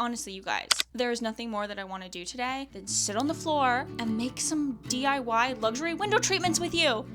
honestly, you guys, there is nothing more that I want to do today than sit on the floor and make some DIY luxury window treatments with you.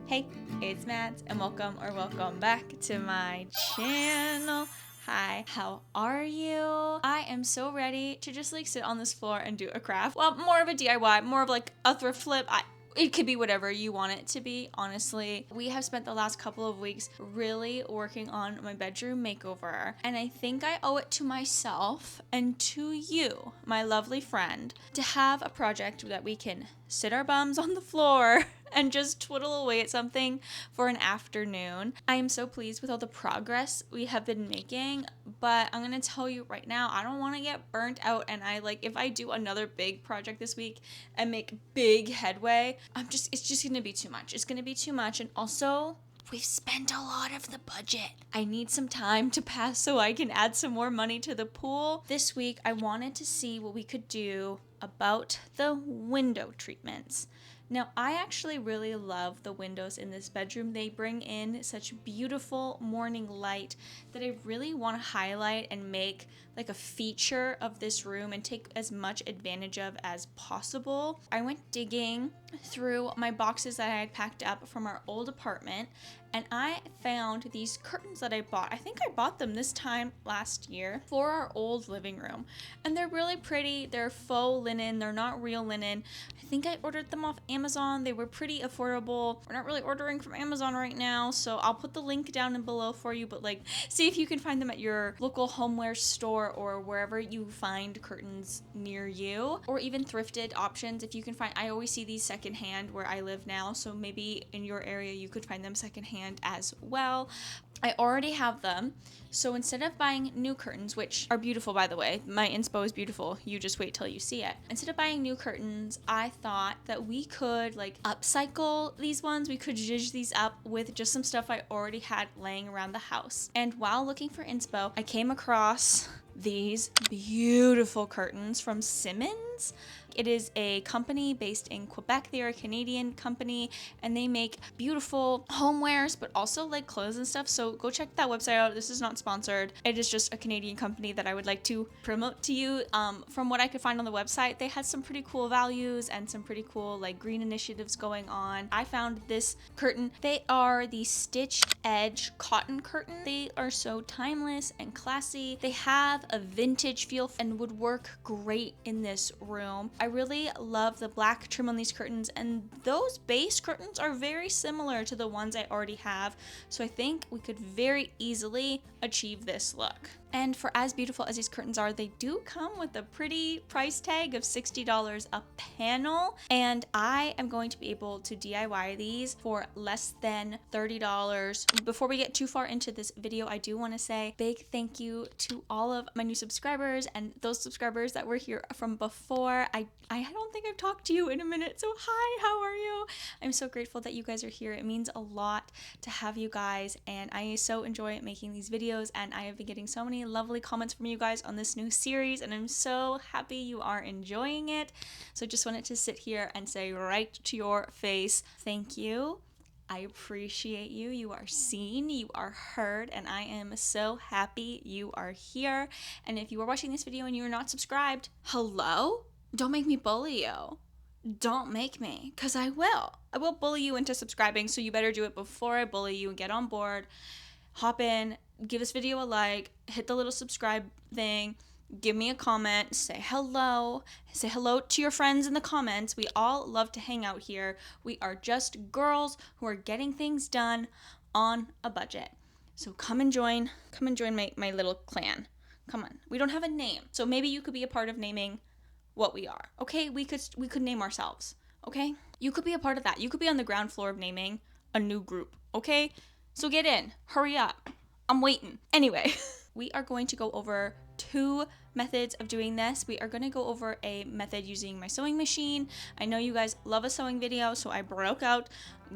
Hey, it's Mads, and welcome back to my channel. Hi, how are you? I am so ready to just like sit on this floor and do a craft. Well, more of a DIY, more of like a thrift flip. It could be whatever you want it to be, honestly. We have spent the last couple of weeks really working on my bedroom makeover, and I think I owe it to myself and to you, my lovely friend, to have a project that we can sit our bums on the floor and just twiddle away at something for an afternoon. I am so pleased with all the progress we have been making, but I'm gonna tell you right now, I don't want to get burnt out, and if I do another big project this week and make big headway, it's just gonna be too much. It's gonna be too much, and also we've spent a lot of the budget. I need some time to pass so I can add some more money to the pool. This week, I wanted to see what we could do about the window treatments. Now, I actually really love the windows in this bedroom. They bring in such beautiful morning light that I really want to highlight and make like a feature of this room and take as much advantage of as possible. I went digging through my boxes that I had packed up from our old apartment, and I found these curtains that I bought. I think I bought them this time last year for our old living room, and they're really pretty. They're faux linen. They're not real linen. I think I ordered them off Amazon. They were pretty affordable. We're not really ordering from Amazon right now, so I'll put the link down and below for you, but see if you can find them at your local homeware store or wherever you find curtains near you, or even thrifted options if you can find. I always see these secondhand where I live now, so maybe in your area you could find them secondhand as well. I already have them, so instead of buying new curtains, which are beautiful by the way, my inspo is beautiful, you just wait till you see it. Instead of buying new curtains, I thought that we could upcycle these ones. We could zhuzh these up with just some stuff I already had laying around the house. And while looking for inspo, I came across these beautiful curtains from Simmons. It is a company based in Quebec. They are a Canadian company, and they make beautiful homewares, but also clothes and stuff. So go check that website out. This is not sponsored. It is just a Canadian company that I would like to promote to you. From what I could find on the website, they had some pretty cool values and some pretty cool green initiatives going on. I found this curtain. They are the stitched edge cotton curtain. They are so timeless and classy. They have a vintage feel and would work great in this room. I really love the black trim on these curtains, and those base curtains are very similar to the ones I already have, so I think we could very easily achieve this look. And for as beautiful as these curtains are, they do come with a pretty price tag of $60 a panel, and I am going to be able to DIY these for less than $30. Before we get too far into this video, I do want to say big thank you to all of my new subscribers and those subscribers that were here from before. I don't think I've talked to you in a minute, so hi, how are you? I'm so grateful that you guys are here. It means a lot to have you guys, and I so enjoy making these videos, and I have been getting so many lovely comments from you guys on this new series, and I'm so happy you are enjoying it. So just wanted to sit here and say right to your face, thank you. I appreciate you. You are seen, you are heard, and I am so happy you are here. And if you are watching this video and you're not subscribed, hello? Don't make me bully you. Don't make me, because I will. I will bully you into subscribing, so you better do it before I bully you and get on board. Hop in, give this video a like, hit the little subscribe thing, give me a comment, say hello to your friends in the comments. We all love to hang out here. We are just girls who are getting things done on a budget. So come and join my little clan. Come on. We don't have a name, so maybe you could be a part of naming what we are. Okay, we could name ourselves. Okay, you could be a part of that. You could be on the ground floor of naming a new group. Okay, so get in, hurry up, I'm waiting. Anyway, we are going to go over 2 methods of doing this. We are going to go over a method using my sewing machine. I know you guys love a sewing video, so I broke out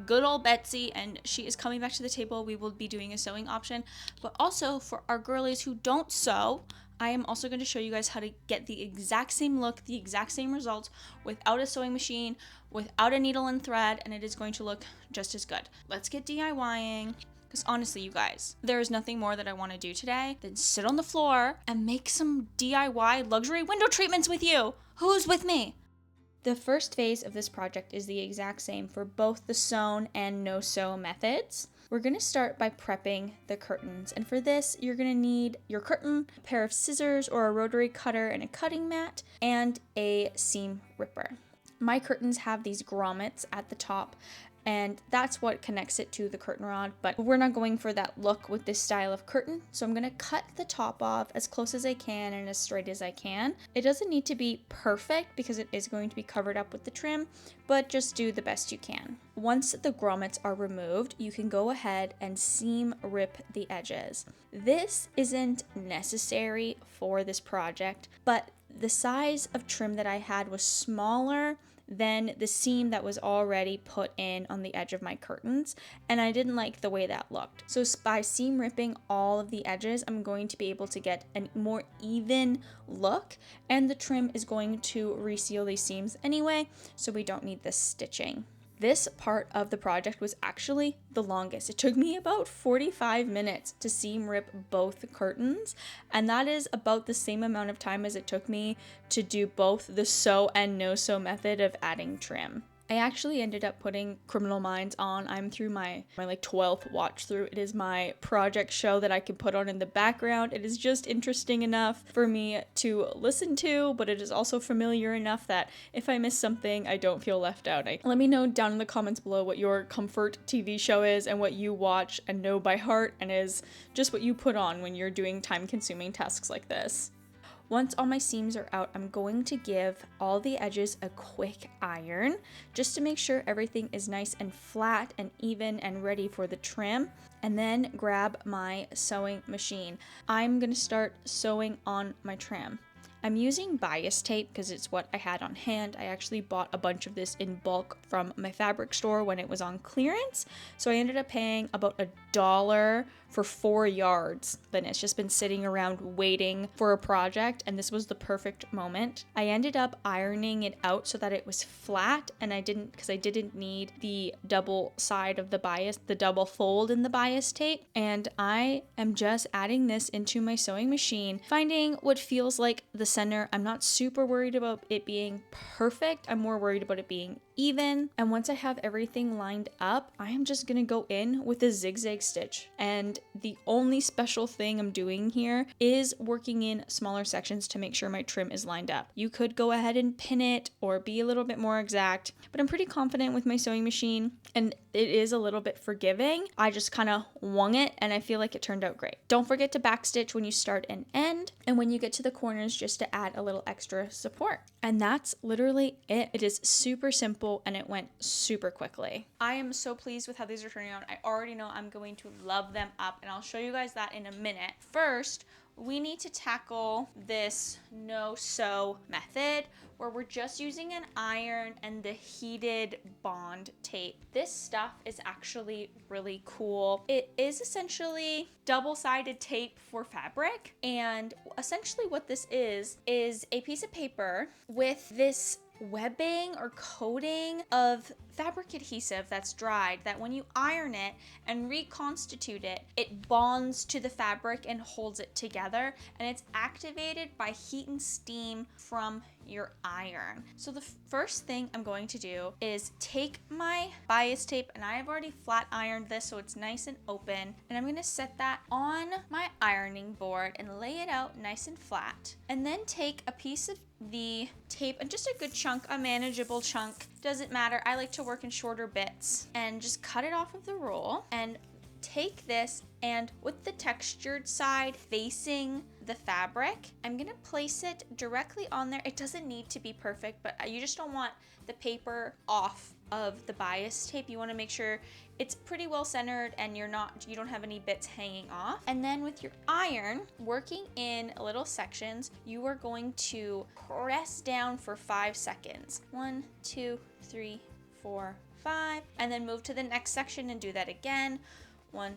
good old Betsy, and she is coming back to the table. We will be doing a sewing option, but also for our girlies who don't sew, I am also going to show you guys how to get the exact same look, the exact same results without a sewing machine, without a needle and thread, and it is going to look just as good. Let's get DIYing. Because honestly, you guys, there is nothing more that I want to do today than sit on the floor and make some DIY luxury window treatments with you. Who's with me? The first phase of this project is the exact same for both the sewn and no-sew methods. We're going to start by prepping the curtains, and for this you're going to need your curtain, a pair of scissors or a rotary cutter and a cutting mat, and a seam ripper. My curtains have these grommets at the top, and that's what connects it to the curtain rod, but we're not going for that look with this style of curtain, so I'm going to cut the top off as close as I can and as straight as I can. It doesn't need to be perfect because it is going to be covered up with the trim, but just do the best you can. Once the grommets are removed, you can go ahead and seam rip the edges. This isn't necessary for this project, but the size of trim that I had was smaller than the seam that was already put in on the edge of my curtains, and I didn't like the way that looked. So by seam ripping all of the edges, I'm going to be able to get a more even look, and the trim is going to reseal these seams anyway, so we don't need this stitching. This part of the project was actually the longest. It took me about 45 minutes to seam rip both curtains, and that is about the same amount of time as it took me to do both the sew and no sew method of adding trim. I actually ended up putting Criminal Minds on. I'm through my like 12th watch through. It is my project show that I can put on in the background. It is just interesting enough for me to listen to, but it is also familiar enough that if I miss something, I don't feel left out. Let me know down in the comments below what your comfort TV show is and what you watch and know by heart and is just what you put on when you're doing time-consuming tasks like this. Once all my seams are out, I'm going to give all the edges a quick iron just to make sure everything is nice and flat and even and ready for the trim, and then grab my sewing machine. I'm going to start sewing on my trim. I'm using bias tape because it's what I had on hand. I actually bought a bunch of this in bulk from my fabric store when it was on clearance, so I ended up paying about $1 for 4 yards. Then it's just been sitting around waiting for a project, and this was the perfect moment. I ended up ironing it out so that it was flat, and I didn't need the double side of the bias, the double fold in the bias tape, and I am just adding this into my sewing machine, finding what feels like the center. I'm not super worried about it being perfect. I'm more worried about it being even. And once I have everything lined up, I am just gonna go in with a zigzag stitch. And the only special thing I'm doing here is working in smaller sections to make sure my trim is lined up. You could go ahead and pin it or be a little bit more exact, but I'm pretty confident with my sewing machine, and it is a little bit forgiving. I just kind of wung it, and I feel like it turned out great. Don't forget to backstitch when you start and end, and when you get to the corners, just to add a little extra support. And that's literally it. It is super simple, and it went super quickly. I am so pleased with how these are turning out. I already know I'm going to love them up, and I'll show you guys that in a minute. First, we need to tackle this no-sew method where we're just using an iron and the heated bond tape. This stuff is actually really cool. It is essentially double-sided tape for fabric, and essentially what this is a piece of paper with this webbing or coating of fabric adhesive that's dried, that when you iron it and reconstitute it, it bonds to the fabric and holds it together, and it's activated by heat and steam from your iron. So the first thing I'm going to do is take my bias tape, and I have already flat ironed this so it's nice and open, and I'm going to set that on my ironing board and lay it out nice and flat, and then take a piece of the tape, and just a good chunk, a manageable chunk, doesn't matter, I like to work in shorter bits, and just cut it off of the roll and take this, and with the textured side facing the fabric, I'm gonna place it directly on there. It doesn't need to be perfect, but you just don't want the paper off of the bias tape. You want to make sure it's pretty well centered and you don't have any bits hanging off. And then with your iron, working in little sections, you are going to press down for 5 seconds. 1, 2, 3, 4, 5, and then move to the next section and do that again. 1,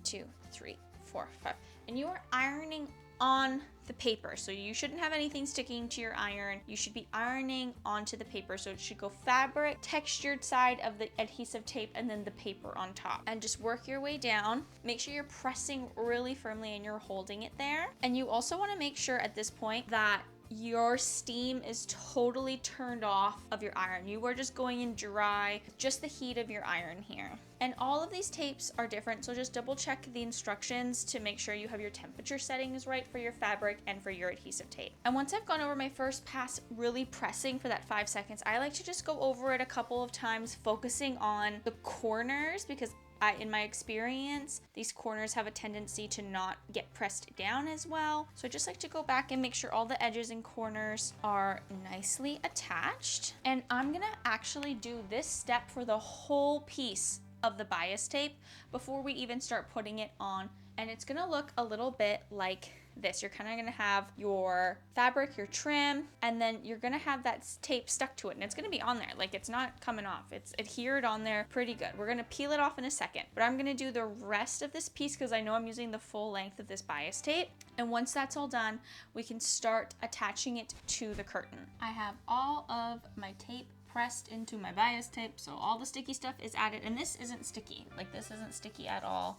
2, 3, 4, 5. And you are ironing on the paper. So you shouldn't have anything sticking to your iron. You should be ironing onto the paper. So it should go fabric, textured side of the adhesive tape, and then the paper on top. And just work your way down. Make sure you're pressing really firmly and you're holding it there. And you also want to make sure at this point that your steam is totally turned off of your iron. You are just going in dry, just the heat of your iron here. And all of these tapes are different, so just double check the instructions to make sure you have your temperature settings right for your fabric and for your adhesive tape. And once I've gone over my first pass really pressing for that 5 seconds, I like to just go over it a couple of times, focusing on the corners, because in my experience, these corners have a tendency to not get pressed down as well. So I just like to go back and make sure all the edges and corners are nicely attached. And I'm gonna actually do this step for the whole piece of the bias tape before we even start putting it on. And it's gonna look a little bit like this. You're kind of gonna have your fabric, your trim, and then you're gonna have that tape stuck to it, and it's gonna be on there. Like, it's not coming off. It's adhered on there pretty good. We're gonna peel it off in a second, but I'm gonna do the rest of this piece because I know I'm using the full length of this bias tape. And once that's all done, we can start attaching it to the curtain. I have all of my tape pressed into my bias tape, so all the sticky stuff is added, and this isn't sticky. Like, this isn't sticky at all.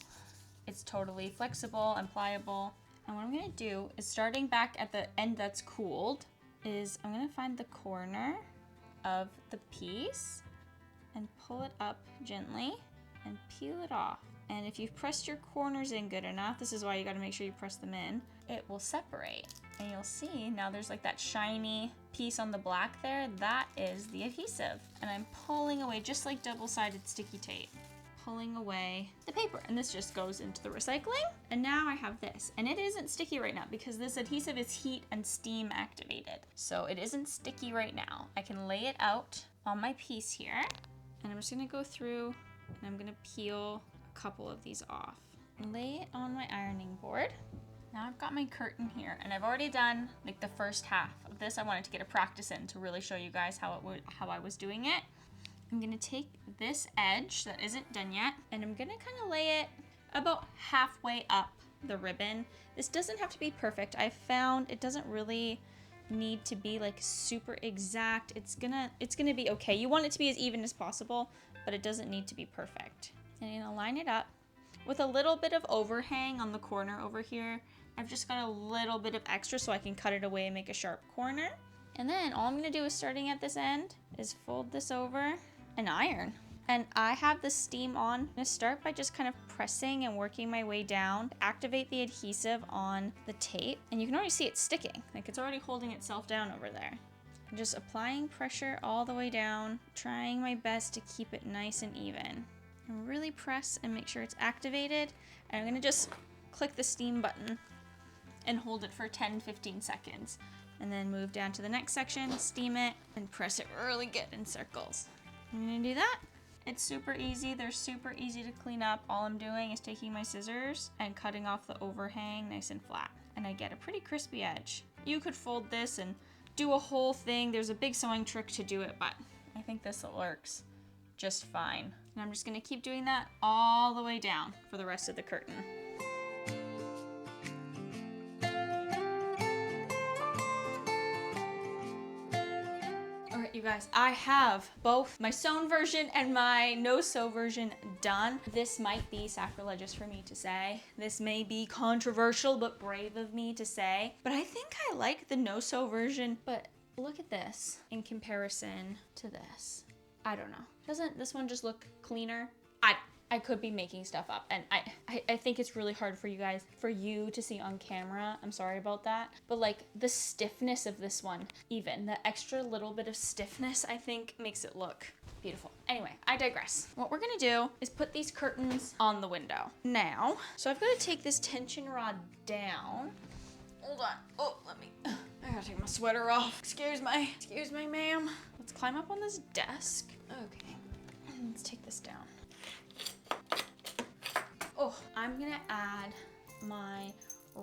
It's totally flexible and pliable. And what I'm gonna do is, starting back at the end that's cooled, is I'm gonna find the corner of the piece and pull it up gently and peel it off. And if you've pressed your corners in good enough, this is why you gotta make sure you press them in, it will separate. And you'll see now there's like that shiny piece on the black there, that is the adhesive. And I'm pulling away, just like double-sided sticky tape, pulling away the paper, and this just goes into the recycling. And now I have this, and it isn't sticky right now because this adhesive is heat and steam activated, so it isn't sticky right now. I can lay it out on my piece here, and I'm just gonna go through and I'm gonna peel a couple of these off and lay it on my ironing board. Now I've got my curtain here, and I've already done like the first half of this. I wanted to get a practice in to really show you guys how I was doing it. I'm gonna take this edge that isn't done yet, and I'm gonna kind of lay it about halfway up the ribbon. This doesn't have to be perfect. I found it doesn't really need to be like super exact. It's gonna be okay. You want it to be as even as possible, but it doesn't need to be perfect. And I'm gonna line it up with a little bit of overhang on the corner over here. I've just got a little bit of extra so I can cut it away and make a sharp corner. And then all I'm gonna do is, starting at this end, is fold this over and iron. And I have the steam on. I'm gonna start by just kind of pressing and working my way down, activate the adhesive on the tape, and you can already see it sticking. Like, it's already holding itself down over there. I'm just applying pressure all the way down, trying my best to keep it nice and even. And really press and make sure it's activated. And I'm gonna just click the steam button and hold it for 10-15 seconds. And then move down to the next section, steam it, and press it really good in circles. I'm gonna do that. It's super easy. They're super easy to clean up. All I'm doing is taking my scissors and cutting off the overhang nice and flat. And I get a pretty crispy edge. You could fold this and do a whole thing. There's a big sewing trick to do it, but I think this works just fine. And I'm just gonna keep doing that all the way down for the rest of the curtain. You guys, I have both my sewn version and my no-sew version done. This might be sacrilegious for me to say. This may be controversial, but brave of me to say. But I think I like the no-sew version. But look at this in comparison to this. I don't know. Doesn't this one just look cleaner? I could be making stuff up, and I think it's really hard for you to see on camera. I'm sorry about that. But like the stiffness of this one, even the extra little bit of stiffness, I think makes it look beautiful. Anyway, I digress. What we're gonna do is put these curtains on the window now. So I've got to take this tension rod down. Hold on. Oh, I gotta take my sweater off. Excuse me, ma'am. Let's climb up on this desk. Okay, let's take this down. Oh, I'm gonna add my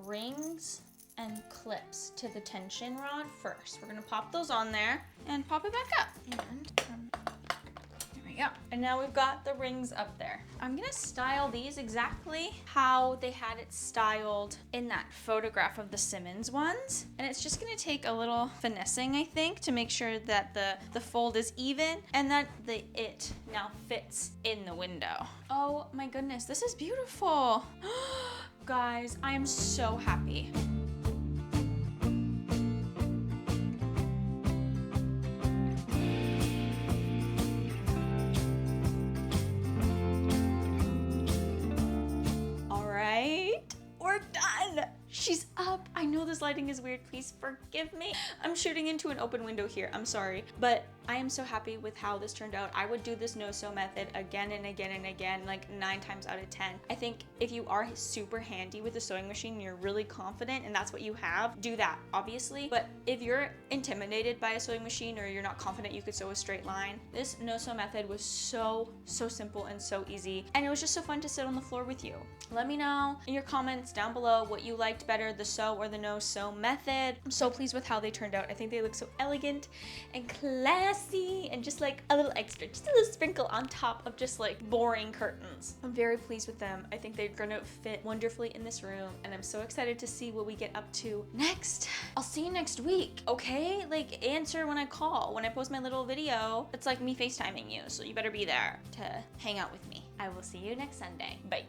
rings and clips to the tension rod first. We're gonna pop those on there and pop it back up. And there we Yeah, and now we've got the rings up there. I'm gonna style these exactly how they had it styled in that photograph of the Simmons ones. And it's just gonna take a little finessing, I think, to make sure that the fold is even and that it now fits in the window. Oh my goodness, this is beautiful. Guys, I am so happy. We're done. She's up. I know this lighting is weird. Please forgive me. I'm shooting into an open window here. I'm sorry. But I am so happy with how this turned out. I would do this no-sew method again and again and again, like 9 times out of 10. I think if you are super handy with a sewing machine and you're really confident and that's what you have, do that, obviously. But if you're intimidated by a sewing machine or you're not confident you could sew a straight line, this no-sew method was so simple and so easy. And it was just so fun to sit on the floor with you. Let me know in your comments down below what you liked better, the sew or the no-sew method. I'm so pleased with how they turned out. I think they look so elegant and classy and just like a little extra, just a little sprinkle on top of just like boring curtains. I'm very pleased with them. I think they're gonna fit wonderfully in this room and I'm so excited to see what we get up to next. I'll see you next week, okay? Like answer when I call. When I post my little video, it's like me FaceTiming you, so you better be there to hang out with me. I will see you next Sunday. Bye.